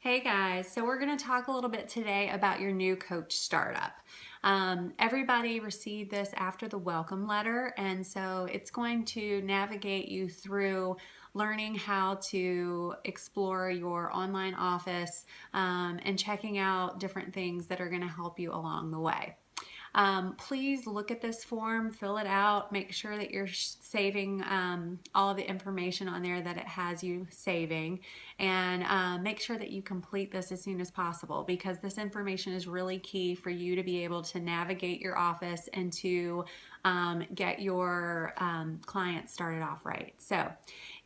Hey guys, so we're going to talk a little bit today about your new coach startup. Everybody received this after the welcome letter, and so it's going to navigate you through learning how to explore your online office and checking out different things that are going to help you along the way. Please look at this form, fill it out, make sure that you're saving all of the information on there that it has you saving, and make sure that you complete this as soon as possible because this information is really key for you to be able to navigate your office and to get your clients started off right. So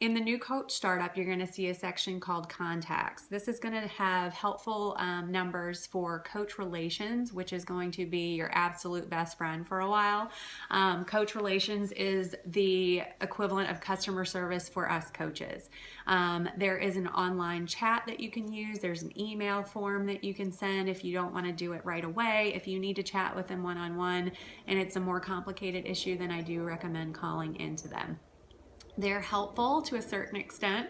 in the new coach startup, you're going to see a section called contacts. This is going to have helpful numbers for coach relations, which is going to be your absolute best friend for a while. Coach relations is the equivalent of customer service for us coaches. There is an online chat that you can use. There's an email form that you can send if you don't want to do it right away. If you need to chat with them one-on-one and it's a more complicated issue, then I do recommend calling into them. They're helpful to a certain extent.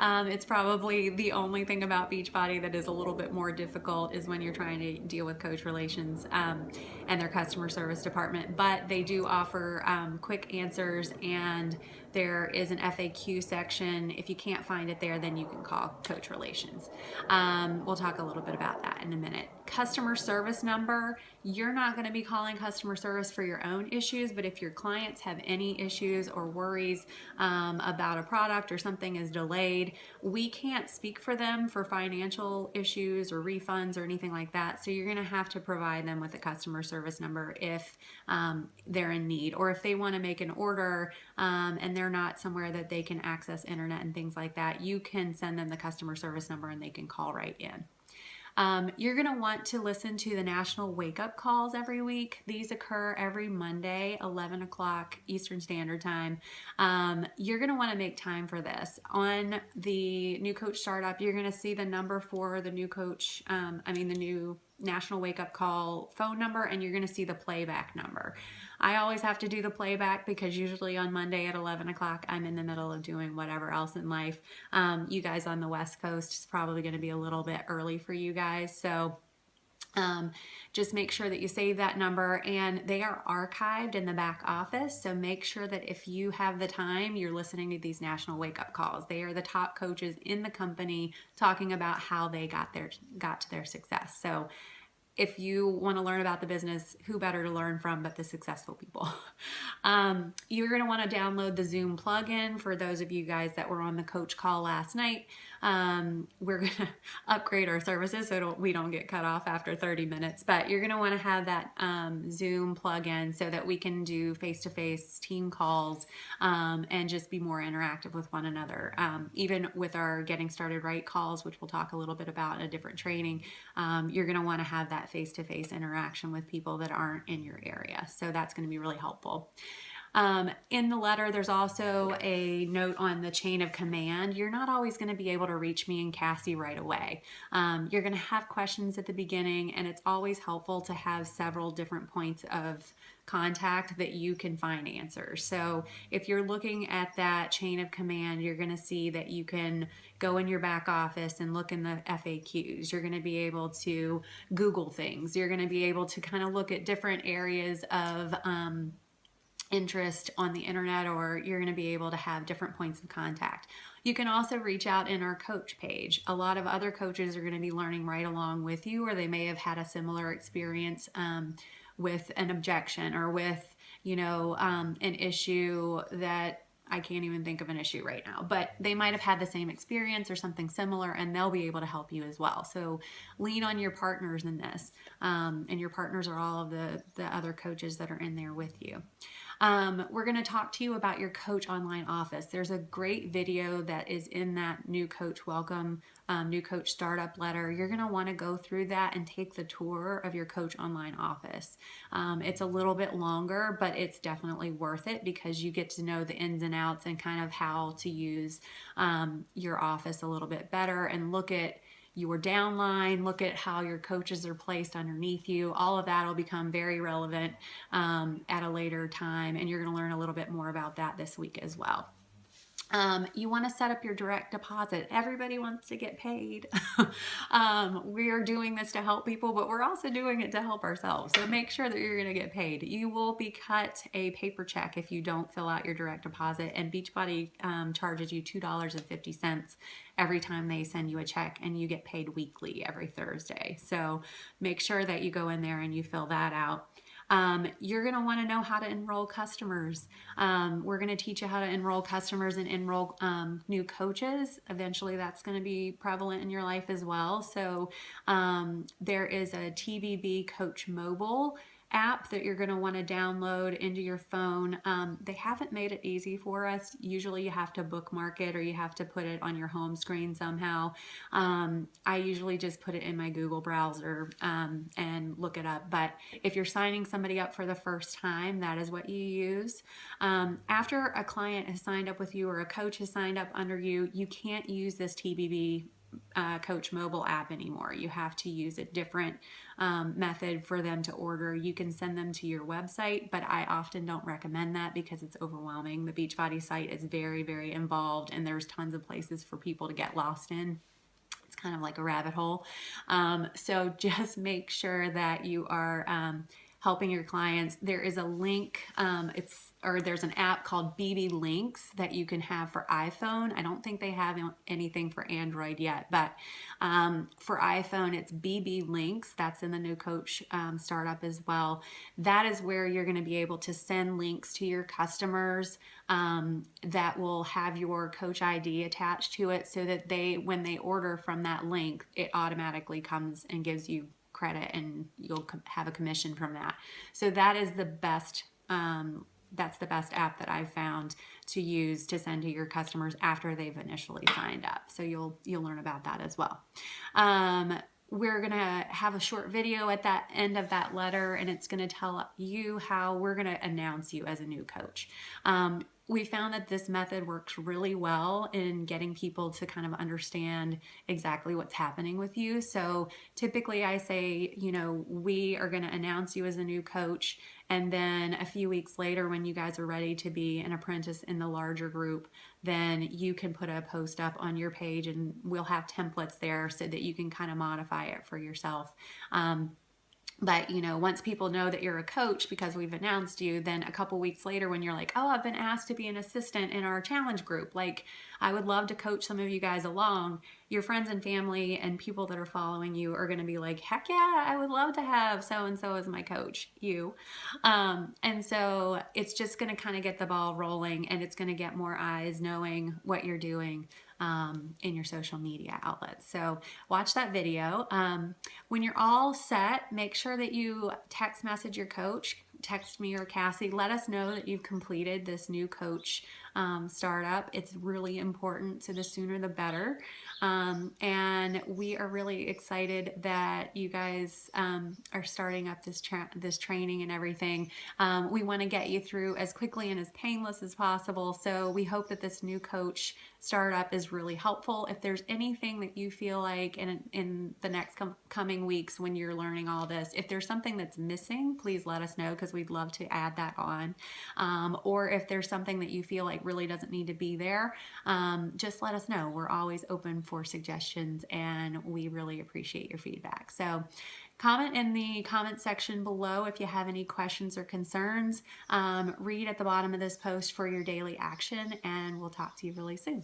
It's probably the only thing about Beachbody that is a little bit more difficult is when you're trying to deal with coach relations and their customer service department. But they do offer quick answers, and there is an FAQ section. If you can't find it there, then you can call coach relations. We'll talk a little bit about that in a minute. Customer service number, you're not going to be calling customer service for your own issues, but if your clients have any issues or worries about a product or something is delayed, we can't speak for them for financial issues or refunds or anything like that. So you're going to have to provide them with a customer service number if they're in need, or if they want to make an order and they're not somewhere that they can access internet and things like that, you can send them the customer service number and they can call right in. You're going to want to listen to the national wake-up calls every week. These occur every Monday, 11 o'clock Eastern Standard Time. You're going to want to make time for this. On the new coach startup, you're going to see the number for the new coach, the new national wake-up call phone number, and you're going to see the playback number. I always have to do the playback because usually on Monday at 11 o'clock, I'm in the middle of doing whatever else in life. You guys on the West Coast, it's probably going to be a little bit early for you guys. So just make sure that you save that number, and they are archived in the back office. So make sure that if you have the time, you're listening to these national wake-up calls. They are the top coaches in the company talking about how they got to their success. So if you want to learn about the business, who better to learn from but the successful people? You're going to want to download the Zoom plugin for those of you guys that were on the coach call last night. We're going to upgrade our services so we don't get cut off after 30 minutes, but you're going to want to have that Zoom plugin so that we can do face-to-face team calls and just be more interactive with one another. Even with our Getting Started Right calls, which we'll talk a little bit about in a different training, you're going to want to have that face-to-face interaction with people that aren't in your area. So that's going to be really helpful. In the letter, there's also a note on the chain of command. You're not always going to be able to reach me and Cassie right away. You're going to have questions at the beginning, and it's always helpful to have several different points of contact that you can find answers. So if you're looking at that chain of command, you're going to see that you can go in your back office and look in the FAQs. You're going to be able to Google things. You're going to be able to kind of look at different areas of interest on the internet, or you're going to be able to have different points of contact. You can also reach out in our coach page. A lot of other coaches are going to be learning right along with you, or they may have had a similar experience with an objection or with, an issue that I can't even think of an issue right now, but they might have had the same experience or something similar, and they'll be able to help you as well. So lean on your partners in this, and your partners are all of the other coaches that are in there with you. We're going to talk to you about your coach online office. There's a great video that is in that new coach welcome, new coach startup letter. You're going to want to go through that and take the tour of your coach online office. It's a little bit longer, but it's definitely worth it because you get to know the ins and outs and kind of how to use your office a little bit better and look at your downline, look at how your coaches are placed underneath you. All of that will become very relevant at a later time, and you're going to learn a little bit more about that this week as well. You want to set up your direct deposit. Everybody wants to get paid. We are doing this to help people, but we're also doing it to help ourselves. So make sure that you're going to get paid. You will be cut a paper check if you don't fill out your direct deposit, and Beachbody charges you $2.50 every time they send you a check, and you get paid weekly every Thursday. So make sure that you go in there and you fill that out. You're going to want to know how to enroll customers. We're going to teach you how to enroll customers and enroll new coaches. Eventually, that's going to be prevalent in your life as well. So there is a TBB Coach Mobile app that you're going to want to download into your phone. They haven't made it easy for us. Usually you have to bookmark it or you have to put it on your home screen somehow. I usually just put it in my Google browser and look it up. But if you're signing somebody up for the first time, that is what you use. After a client has signed up with you or a coach has signed up under you, you can't use this TBB Coach mobile app anymore. You have to use a different method for them to order. You can send them to your website, but I often don't recommend that because it's overwhelming. The Beachbody site is very, very involved, and there's tons of places for people to get lost in. It's kind of like a rabbit hole. So just make sure that you are helping your clients. There is a link, there's an app called BB Links that you can have for iPhone. I don't think they have anything for Android yet, but for iPhone, it's BB Links. That's in the new coach startup as well. That is where you're going to be able to send links to your customers that will have your coach ID attached to it, so that when they order from that link, it automatically comes and gives you credit, and you'll have a commission from that. So that is the best. That's the best app that I've found to use to send to your customers after they've initially signed up. So you'll learn about that as well. We're going to have a short video at that end of that letter, and it's going to tell you how we're going to announce you as a new coach. We found that this method works really well in getting people to kind of understand exactly what's happening with you. So typically I say, we are going to announce you as a new coach, and then a few weeks later, when you guys are ready to be an apprentice in the larger group, then you can put a post up on your page, and we'll have templates there so that you can kind of modify it for yourself. But, once people know that you're a coach because we've announced you, then a couple weeks later when you're like, oh, I've been asked to be an assistant in our challenge group, like, I would love to coach some of you guys along, your friends and family and people that are following you are going to be like, heck yeah, I would love to have so-and-so as my coach, you. And so it's just going to kind of get the ball rolling, and it's going to get more eyes knowing what you're doing in your social media outlets. So watch that video. When you're all set, make sure that you text message your coach. Text me or Cassie. Let us know that you've completed this new coach startup. It's really important, so the sooner the better. And we are really excited that you guys are starting up this training and everything. We want to get you through as quickly and as painless as possible. So we hope that this new coach startup is really helpful. If there's anything that you feel like in the next coming weeks when you're learning all this, if there's something that's missing, please let us know, because we'd love to add that on. Or if there's something that you feel like really doesn't need to be there, just let us know. We're always open for suggestions, and we really appreciate your feedback. So comment in the comment section below if you have any questions or concerns. Read at the bottom of this post for your daily action, and we'll talk to you really soon.